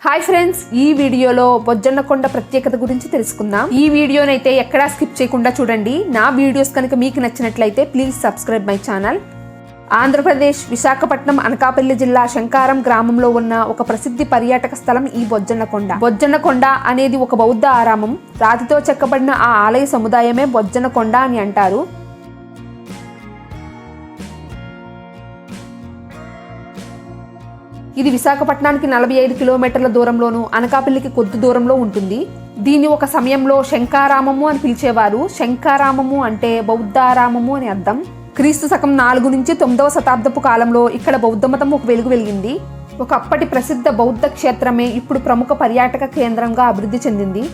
Hi friends, ఈ వీడియోలో బొజ్జన్నకొండ ప్రత్యేకత గురించి తెలుసుకుందాం. ఈ వీడియోనైతే ఎక్కడా స్కిప్ చేయకుండా చూడండి. నా వీడియోస్ కనుక మీకు నచ్చినట్లయితే please subscribe my channel. Andhra Pradesh Visakhapatnam Anakapalli జిల్లా శంకారం గ్రామంలో ఉన్న ఒక ప్రసిద్ధి పర్యాటక స్థలం ఈ బొజ్జన్నకొండ. బొజ్జన్నకొండ అనేది ఒక బౌద్ధ ఆరామం. రాతితో చెక్కబడిన ఆ ఆలయ సముదాయమే బొజ్జన్నకొండ అని అంటారు. ఇది విశాఖపట్నానికి 45 కిలోమీటర్ల దూరంలోను, అనకాపల్లికి కొద్ది దూరంలో ఉంటుంది. దీన్ని ఒక సమయంలో శంకారామము అని పిలిచేవారు. శంకారామము అంటే బౌద్ధారామము అని అర్థం. క్రీస్తు శకం 4 నుంచి 9వ శతాబ్దపు కాలంలో ఇక్కడ బౌద్ధ మతం ఒక వెలుగు వెలిగింది. ఒకప్పటి ప్రసిద్ధ బౌద్ధ క్షేత్రమే ఇప్పుడు ప్రముఖ పర్యాటక కేంద్రంగా అభివృద్ధి చెందింది.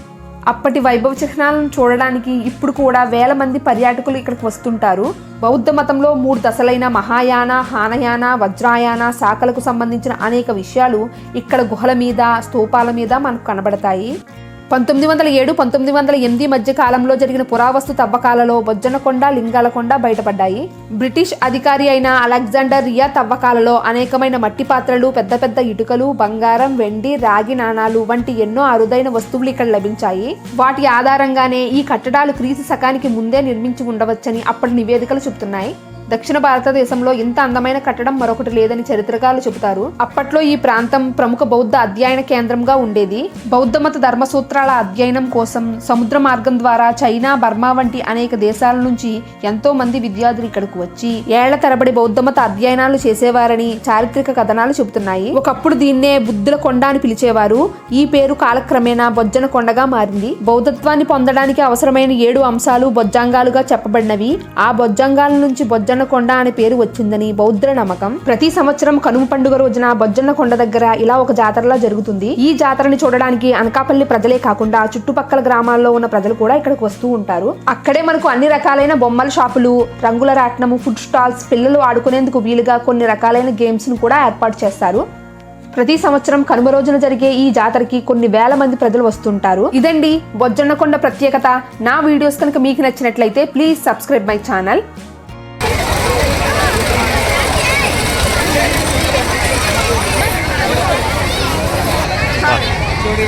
అప్పటి వైభవ చిహ్నాలను చూడడానికి ఇప్పుడు కూడా వేల మంది పర్యాటకులు ఇక్కడికి వస్తుంటారు. బౌద్ధ మతంలో 3 దశలైన మహాయాన, హానయాన, వజ్రాయాన శాఖలకు సంబంధించిన అనేక విషయాలు ఇక్కడ గుహల మీద, స్తూపాల మీద మనకు కనబడతాయి. 1907-1908 మధ్య కాలంలో జరిగిన పురావస్తు తవ్వకాలలో బొజ్జన్నకొండ, లింగాలకొండ బయటపడ్డాయి. బ్రిటిష్ అధికారి అయిన అలెగ్జాండర్ రియా తవ్వకాలలో అనేకమైన మట్టి పాత్రలు, పెద్ద పెద్ద ఇటుకలు, బంగారం, వెండి, రాగి నాణాలు వంటి ఎన్నో అరుదైన వస్తువులు ఇక్కడ లభించాయి. వాటి ఆధారంగానే ఈ కట్టడాలు క్రీస్తు శకానికి ముందే నిర్మించి ఉండవచ్చని అప్పటి నివేదికలు చెబుతున్నాయి. దక్షిణ భారతదేశంలో ఇంత అందమైన కట్టడం మరొకటి లేదని చరిత్రకారులు చెబుతారు. అప్పట్లో ఈ ప్రాంతం ప్రముఖ బౌద్ధ అధ్యయన కేంద్రంగా ఉండేది. బౌద్ధ మత ధర్మసూత్రాల అధ్యయనం కోసం సముద్ర మార్గం ద్వారా చైనా, బర్మా వంటి అనేక దేశాల నుంచి ఎంతో మంది విద్యార్థులు ఇక్కడకు వచ్చి ఏళ్ల తరబడి బౌద్ధ మత అధ్యయనాలు చేసేవారని చారిత్రక కథనాలు చెబుతున్నాయి. ఒకప్పుడు దీన్నే బుద్ధుల కొండ అని పిలిచేవారు. ఈ పేరు కాలక్రమేణా బొజ్జన్నకొండగా మారింది. బౌద్ధత్వాన్ని పొందడానికి అవసరమైన 7 అంశాలు బొజ్జంగాలుగా చెప్పబడినవి. ఆ బొజ్జంగాల నుంచి బొజ్జన్నకొండ అనే పేరు వచ్చిందని బౌద్ధుల నమ్మకం. ప్రతి సంవత్సరం కనుమ పండుగ రోజున బొజ్జన్నకొండ దగ్గర ఇలా ఒక జాతరలా జరుగుతుంది. ఈ జాతరని చూడడానికి అనకాపల్లి ప్రజలే కాకుండా చుట్టుపక్కల గ్రామాల్లో ఉన్న ప్రజలు కూడా ఇక్కడికి వస్తూ ఉంటారు. అక్కడే మనకు అన్ని రకాలైన బొమ్మల షాపులు, రంగుల రాట్నము, ఫుడ్ స్టాల్స్, పిల్లలు ఆడుకునేందుకు వీలుగా కొన్ని రకాలైన గేమ్స్ ను కూడా ఏర్పాటు చేస్తారు. ప్రతి సంవత్సరం కనుమ రోజున జరిగే ఈ జాతరకి కొన్ని వేల మంది ప్రజలు వస్తుంటారు. ఇదండి బొజ్జన్నకొండ ప్రత్యేకత. నా వీడియోస్ కనుక మీకు నచ్చినట్లయితే please subscribe my channel. Jadi